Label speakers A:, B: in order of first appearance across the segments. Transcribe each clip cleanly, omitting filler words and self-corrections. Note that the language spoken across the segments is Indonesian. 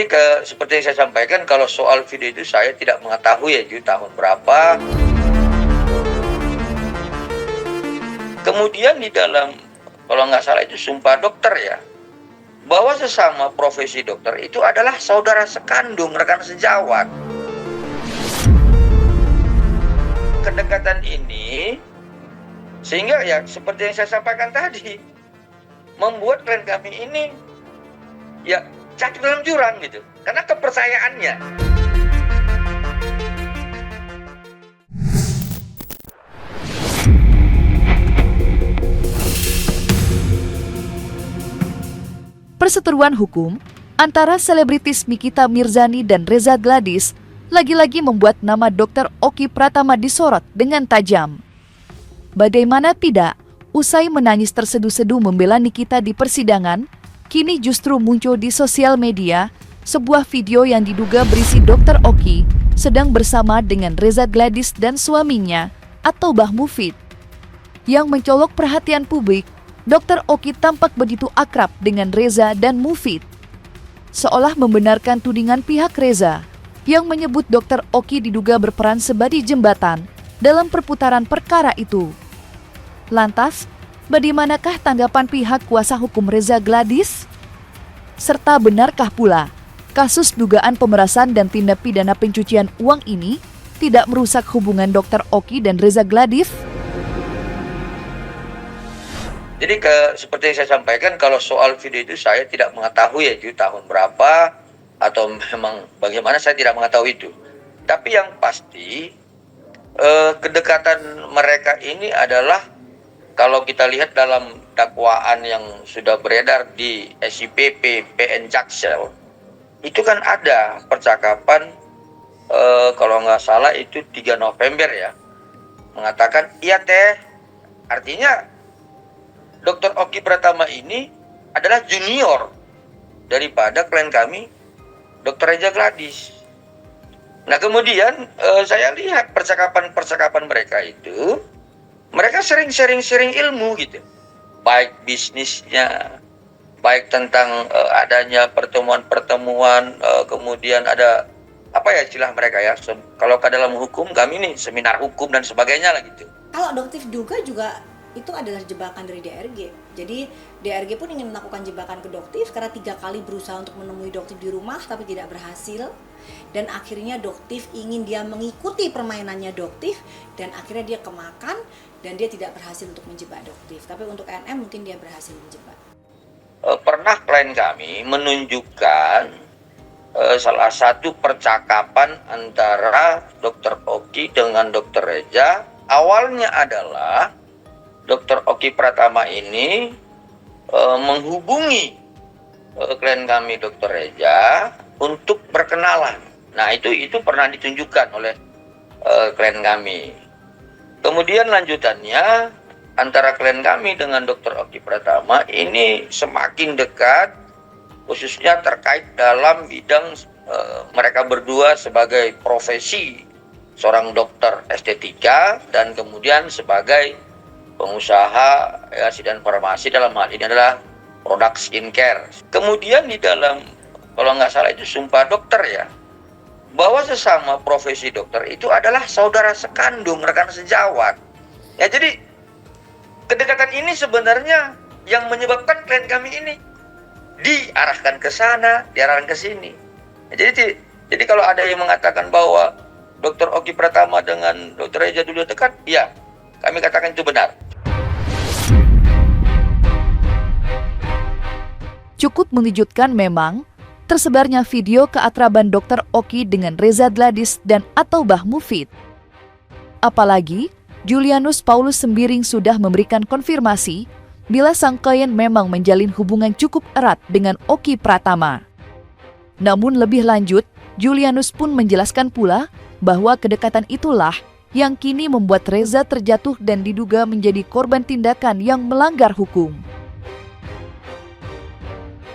A: Jadi seperti yang saya sampaikan, kalau soal video itu saya tidak mengetahui ya itu tahun berapa. Kemudian di dalam, kalau nggak salah itu sumpah dokter ya, bahwa sesama profesi dokter itu adalah saudara sekandung, rekan sejawat. Kedekatan ini, sehingga ya seperti yang saya sampaikan tadi, membuat klien kami ini ya jatuh dalam jurang gitu, karena kepercayaannya.
B: Perseteruan hukum antara selebritis Nikita Mirzani dan Reza Gladys lagi-lagi membuat nama Dr. Oki Pratama disorot dengan tajam. Bagaimana tidak, usai menangis terseduh-seduh membela Nikita di persidangan, kini justru muncul di sosial media sebuah video yang diduga berisi Dr. Oki sedang bersama dengan Reza Gladys dan suaminya atau Bah Mufid. Yang mencolok perhatian publik, Dr. Oki tampak begitu akrab dengan Reza dan Mufid. Seolah membenarkan tudingan pihak Reza yang menyebut Dr. Oki diduga berperan sebagai jembatan dalam perputaran perkara itu. Lantas, bagaimanakah tanggapan pihak kuasa hukum Reza Gladys? Serta benarkah pula kasus dugaan pemerasan dan tindak pidana pencucian uang ini tidak merusak hubungan Dr. Oki dan Reza Gladys?
A: Jadi seperti yang saya sampaikan, kalau soal video itu saya tidak mengetahui ya itu tahun berapa atau memang bagaimana, saya tidak mengetahui itu. Tapi yang pasti kedekatan mereka ini adalah, kalau kita lihat dalam dakwaan yang sudah beredar di SIPP PN Jaksel, itu kan ada percakapan kalau nggak salah itu 3 November ya, mengatakan iya teh, artinya Dr. Oki Pratama ini adalah junior daripada klien kami, Dr. Reza Gladys. Nah kemudian saya lihat percakapan mereka itu, mereka sering sharing ilmu gitu, baik bisnisnya, baik tentang adanya pertemuan-pertemuan, kemudian ada apa ya istilah mereka ya, kalau ke dalam hukum kami nih seminar hukum dan sebagainya lah gitu.
C: Kalau adoptif duga juga itu adalah jebakan dari DRG. Jadi DRG pun ingin melakukan jebakan ke Doktif karena 3 kali berusaha untuk menemui Doktif di rumah tapi tidak berhasil. Dan akhirnya Doktif ingin dia mengikuti permainannya Doktif dan akhirnya dia kemakan dan dia tidak berhasil untuk menjebak Doktif. Tapi untuk NM mungkin dia berhasil menjebak.
A: Pernah klien kami menunjukkan salah satu percakapan antara Dr. Oki dengan Dr. Reza. Awalnya adalah Dr. Oki Pratama ini menghubungi klien kami Dr. Reza untuk berkenalan. Nah itu pernah ditunjukkan oleh klien kami. Kemudian lanjutannya antara klien kami dengan Dr. Oki Pratama ini semakin dekat, khususnya terkait dalam bidang mereka berdua sebagai profesi seorang dokter estetika dan kemudian sebagai pengusaha asuransi dan farmasi, dalam hal ini adalah produk skincare. Kemudian di dalam, kalau nggak salah itu sumpah dokter ya, bahwa sesama profesi dokter itu adalah saudara sekandung, rekan sejawat. Ya jadi kedekatan ini sebenarnya yang menyebabkan klien kami ini diarahkan ke sana, diarahkan ke sini. Ya, jadi kalau ada yang mengatakan bahwa Dr. Oki Pratama dengan Dr. Reza dulu dekat, ya kami katakan itu benar.
B: Cukup mengejutkan memang tersebarnya video keakraban Dr. Oki dengan Reza Gladys dan atau Bah Mufid. Apalagi Julianus Paulus Sembiring sudah memberikan konfirmasi bila sang klien memang menjalin hubungan cukup erat dengan Oki Pratama. Namun lebih lanjut, Julianus pun menjelaskan pula bahwa kedekatan itulah yang kini membuat Reza terjatuh dan diduga menjadi korban tindakan yang melanggar hukum.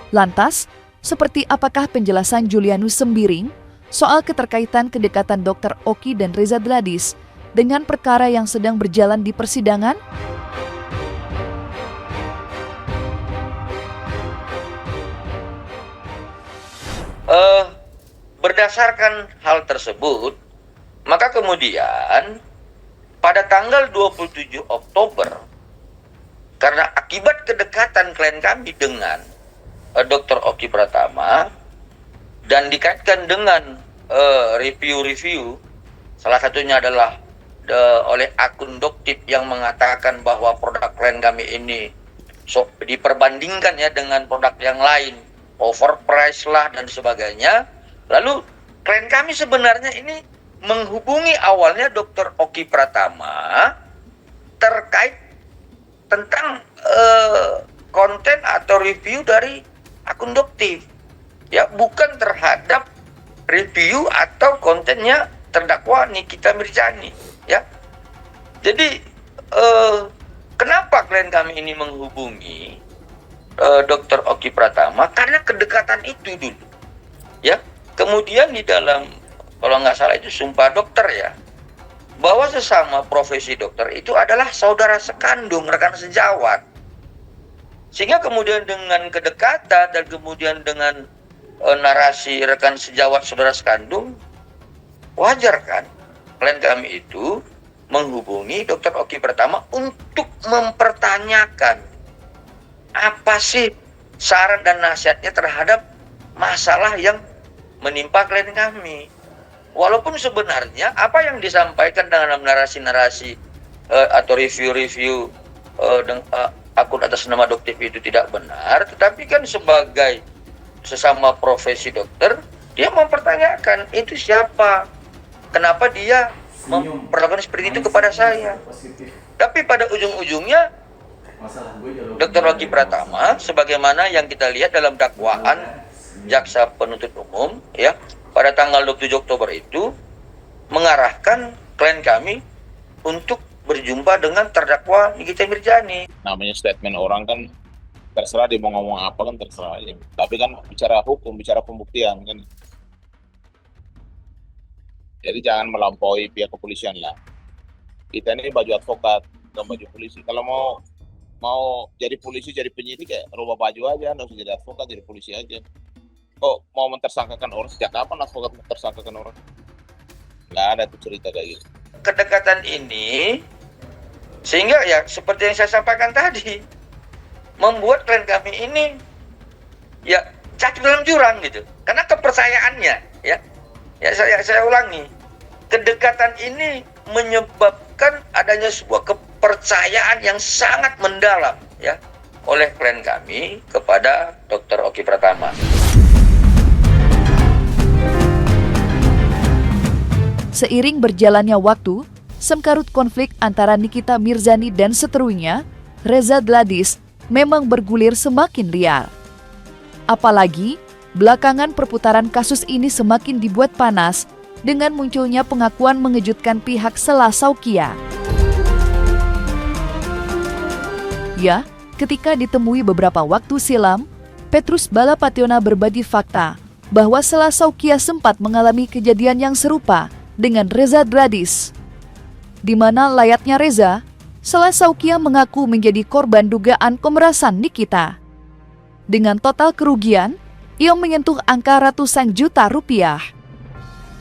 B: Lantas, seperti apakah penjelasan Julianus Sembiring soal keterkaitan kedekatan Dr. Oki dan Reza Gladys dengan perkara yang sedang berjalan di persidangan?
A: berdasarkan hal tersebut, maka kemudian pada tanggal 27 Oktober, karena akibat kedekatan klien kami dengan Dr. Oki Pratama dan dikaitkan dengan review-review, salah satunya adalah oleh akun Doktip yang mengatakan bahwa produk klien kami ini diperbandingkan ya dengan produk yang lain, overpriced lah dan sebagainya. Lalu klien kami sebenarnya ini menghubungi awalnya Dr. Oki Pratama terkait tentang konten atau review dari akun Doktip, ya, bukan terhadap review atau kontennya terdakwa Nikita Mirzani, ya. Jadi kenapa klien kami ini menghubungi Dr. Oki Pratama? Karena kedekatan itu dulu, ya. Kemudian di dalam, kalau nggak salah itu sumpah dokter ya, bahwa sesama profesi dokter itu adalah saudara sekandung, rekan sejawat. Sehingga kemudian dengan kedekatan dan kemudian dengan narasi rekan sejawat saudara sekandung, wajar kan klien kami itu menghubungi Dr. Oki Pratama untuk mempertanyakan apa sih saran dan nasihatnya terhadap masalah yang menimpa klien kami. Walaupun sebenarnya apa yang disampaikan dalam narasi-narasi atau review-review akun atas nama Doktip itu tidak benar, tetapi kan sebagai sesama profesi dokter, dia mempertanyakan itu siapa, kenapa dia memperlakukan seperti itu kepada saya. Tapi pada ujung-ujungnya Dr. Oki Pratama, sebagaimana yang kita lihat dalam dakwaan jaksa penuntut umum, ya, pada tanggal 27 Oktober itu mengarahkan klien kami untuk berjumpa dengan terdakwa Nikita Mirzani.
D: Namanya statement orang kan terserah dia mau ngomong apa kan terserah aja. Tapi kan bicara hukum, bicara pembuktian kan. Jadi jangan melampaui pihak kepolisian lah. Kita ini baju advokat, bukan baju polisi. Kalau mau jadi polisi, jadi penyidik ya rubah baju aja, nggak usah jadi advokat, jadi polisi aja. Kok mau mentersangkakan orang? Sejak kapan advokat mentersangkakan orang? Nggak ada tuh cerita kayak gitu.
A: Kedekatan ini sehingga ya seperti yang saya sampaikan tadi, membuat klien kami ini ya jatuh dalam jurang gitu. Karena kepercayaannya, ya saya ulangi, kedekatan ini menyebabkan adanya sebuah kepercayaan yang sangat mendalam ya oleh klien kami kepada Dr. Oki Pratama.
B: Seiring berjalannya waktu, sengkarut konflik antara Nikita Mirzani dan seterunya, Reza Gladys, memang bergulir semakin liar. Apalagi, belakangan perputaran kasus ini semakin dibuat panas dengan munculnya pengakuan mengejutkan pihak Sela Saukia. Ya, ketika ditemui beberapa waktu silam, Petrus Balapationa berbagi fakta bahwa Sela Saukia sempat mengalami kejadian yang serupa dengan Reza Gladys, di mana layaknya Reza, Sela Saukia mengaku menjadi korban dugaan pemerasan Nikita. Dengan total kerugian yang menyentuh angka ratusan juta rupiah.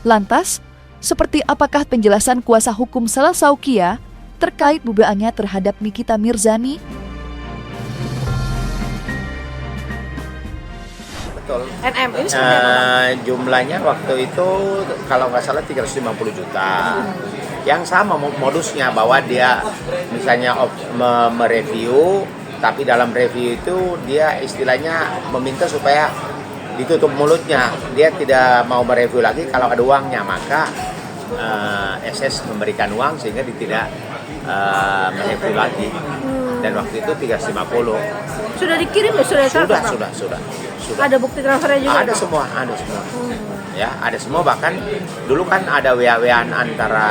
B: Lantas, seperti apakah penjelasan kuasa hukum Sela Saukia terkait dugaannya terhadap Nikita Mirzani?
E: Betul. NM ini jumlahnya waktu itu kalau nggak salah 350 juta. Yang sama modusnya bahwa dia misalnya mereview, tapi dalam review itu dia istilahnya meminta supaya ditutup mulutnya. Dia tidak mau mereview lagi kalau ada uangnya, maka SS memberikan uang sehingga dia tidak mereview lagi. Dan waktu itu 350.
F: Sudah dikirim ya?
E: Sudah.
F: Ada bukti transfernya juga?
E: Ada semua. Ya, ada semua, bahkan dulu kan ada WA-WA-an antara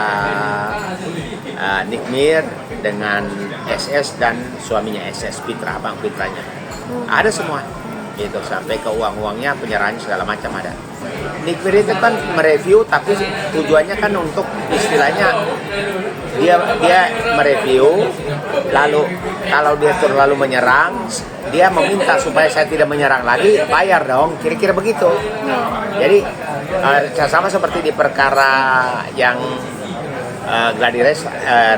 E: Nikmir dengan SS dan suaminya SS, Pitra, Bang Pitranya. Ada semua. Gitu, sampai ke uang-uangnya, penyerahannya segala macam ada. Nikmir itu kan mereview tapi tujuannya kan untuk istilahnya dia mereview, lalu kalau dia terlalu menyerang, dia meminta supaya saya tidak menyerang lagi, bayar dong, kira-kira begitu. Jadi sama seperti di perkara yang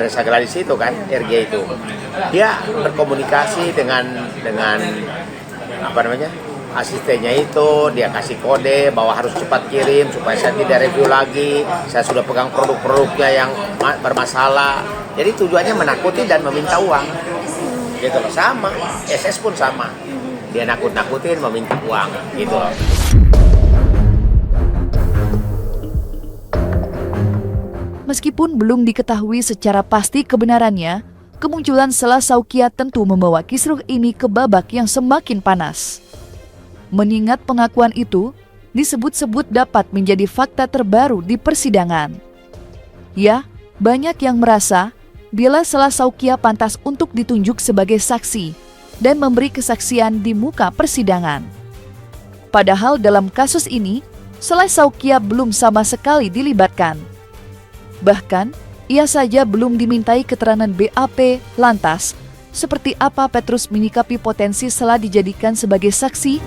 E: Reza Gladys itu kan, RG itu, dia berkomunikasi dengan apa namanya, asistennya itu, dia kasih kode bahwa harus cepat kirim supaya saya tidak review lagi, saya sudah pegang produk-produknya yang bermasalah. Jadi tujuannya menakuti dan meminta uang, gitu loh. Sama SS pun sama, dia nakut-nakutin meminta uang, gitu loh.
B: Meskipun belum diketahui secara pasti kebenarannya, kemunculan Sela Saukia tentu membawa kisruh ini ke babak yang semakin panas. Mengingat pengakuan itu disebut-sebut dapat menjadi fakta terbaru di persidangan. Ya, banyak yang merasa bila Sela Saukia pantas untuk ditunjuk sebagai saksi dan memberi kesaksian di muka persidangan. Padahal dalam kasus ini, Sela Saukia belum sama sekali dilibatkan. Bahkan, ia saja belum dimintai keterangan BAP. Lantas, seperti apa Petrus menyikapi potensi Sela dijadikan sebagai saksi?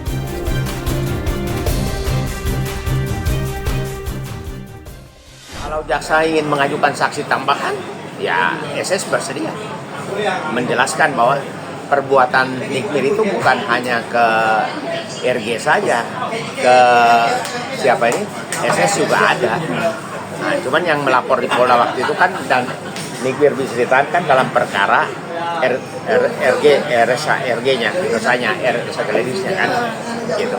E: Kalau jaksa ingin mengajukan saksi tambahan, ya SS bersedia menjelaskan bahwa perbuatan Nikmir itu bukan hanya ke RG saja, ke siapa ini, SS juga ada. Nah, cuman yang melapor di Polda waktu itu kan, dan Nikmir bisa ditahan dalam perkara RG-nya, Reza Gladysnya kan, gitu.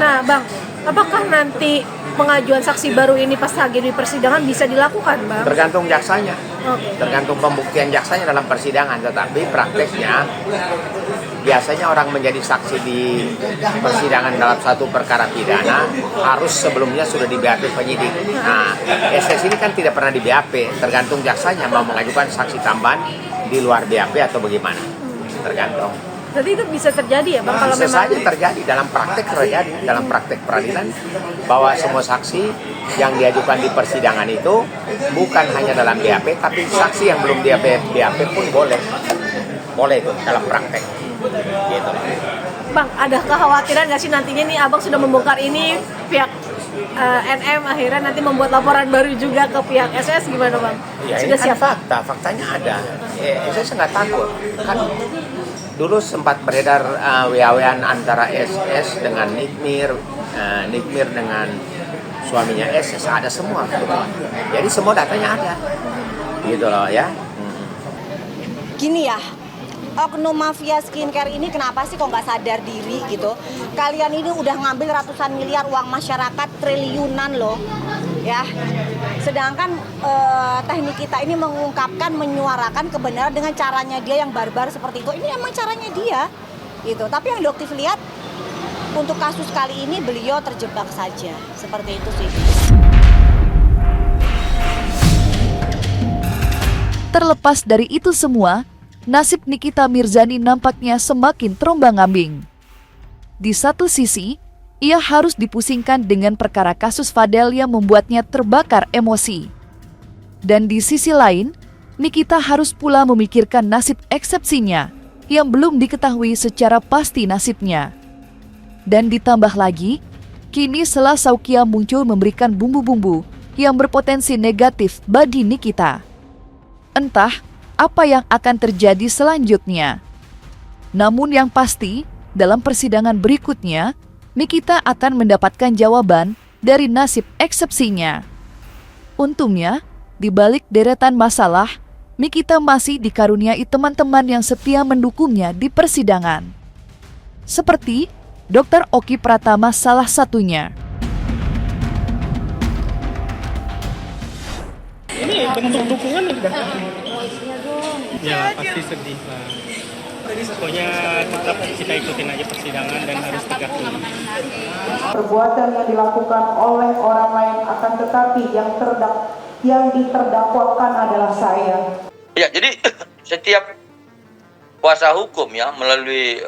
F: Nah, Bang, apakah nanti pengajuan saksi baru ini pas lagi di persidangan bisa dilakukan, Bang?
E: Tergantung jaksanya,
F: Oke.
E: tergantung pembuktian jaksanya dalam persidangan. Tetapi prakteknya biasanya orang menjadi saksi di persidangan dalam satu perkara pidana harus sebelumnya sudah di BAP penyidik. Nah, SS ini kan tidak pernah di BAP, tergantung jaksanya mau mengajukan saksi tambahan di luar BAP atau bagaimana, tergantung.
F: Jadi itu bisa terjadi ya, Bang, kalau
E: Bisa
F: memang
E: saja terjadi dalam praktek peradilan, bahwa semua saksi yang diajukan di persidangan itu bukan hanya dalam BAP, tapi saksi yang belum di BAP pun boleh itu dalam praktek, gitu.
F: Bang, ada kekhawatiran nggak sih nantinya nih Abang sudah membongkar ini, pihak NM akhirnya nanti membuat laporan baru juga ke pihak SS, gimana Bang?
E: Ya ini
F: Sudah
E: kan
F: siap?
E: faktanya ada. SS nggak takut. Kan dulu sempat beredar WA-WA antara SS dengan Nikmir, Nikmir dengan suaminya SS, ada semua. Gitu. Jadi semua datanya ada, gitu loh ya.
C: Gini ya, oknum mafia skincare ini kenapa sih kok nggak sadar diri gitu? Kalian ini udah ngambil ratusan miliar uang masyarakat, triliunan loh, ya. Sedangkan teknik kita ini mengungkapkan, menyuarakan kebenaran dengan caranya dia yang barbar seperti itu. Ini emang caranya dia, gitu. Tapi yang Doktif lihat untuk kasus kali ini beliau terjebak saja, seperti itu sih.
B: Terlepas dari itu semua, nasib Nikita Mirzani nampaknya semakin terombang-ambing. Di satu sisi, ia harus dipusingkan dengan perkara kasus Fadel yang membuatnya terbakar emosi. Dan di sisi lain, Nikita harus pula memikirkan nasib eksepsinya yang belum diketahui secara pasti nasibnya. Dan ditambah lagi, kini Sela Saukia muncul memberikan bumbu-bumbu yang berpotensi negatif bagi Nikita. Entah apa yang akan terjadi selanjutnya. Namun yang pasti, dalam persidangan berikutnya, Nikita akan mendapatkan jawaban dari nasib eksepsinya. Untungnya, di balik deretan masalah, Nikita masih dikaruniai teman-teman yang setia mendukungnya di persidangan. Seperti Dr. Oki Pratama salah satunya.
G: Ini bentuk dukungan udah. Ya pasti sedih lah. Pokoknya tetap kita ikutin aja persidangan dan harus tegak dulu.
H: Perbuatan yang dilakukan oleh orang lain, akan tetapi yang diterdakwakan adalah saya.
A: Ya, jadi setiap kuasa hukum ya melalui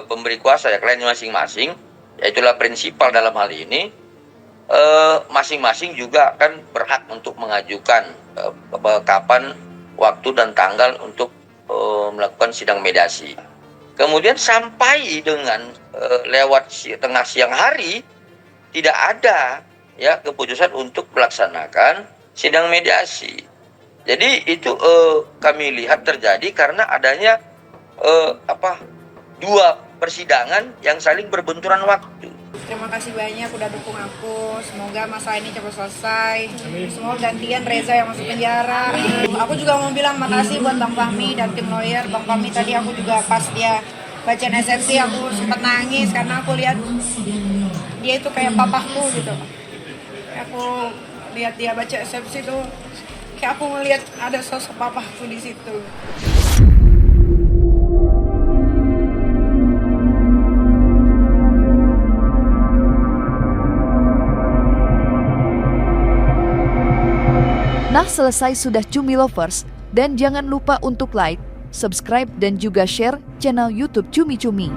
A: pemberi kuasa ya kliennya masing-masing, ya itulah prinsipal dalam hal ini, masing-masing juga kan berhak untuk mengajukan kapan waktu dan tanggal untuk melakukan sidang mediasi. Kemudian sampai dengan lewat tengah siang hari tidak ada ya keputusan untuk melaksanakan sidang mediasi. Jadi itu kami lihat terjadi karena adanya dua persidangan yang saling berbenturan waktu.
I: Terima kasih banyak udah dukung aku. Semoga masalah ini cepat selesai. Semoga gantian Reza yang masuk penjara. Aku juga mau bilang makasih buat Bang Fahmi dan tim lawyer. Bang Fahmi tadi aku juga pas dia bacain SFC aku sempat nangis karena aku lihat dia itu kayak papaku gitu. Aku lihat dia baca SFC itu kayak aku ngelihat ada sosok papaku di situ.
B: Nah, selesai sudah Cumi Lovers, dan jangan lupa untuk like, subscribe, dan juga share channel YouTube Cumi Cumi.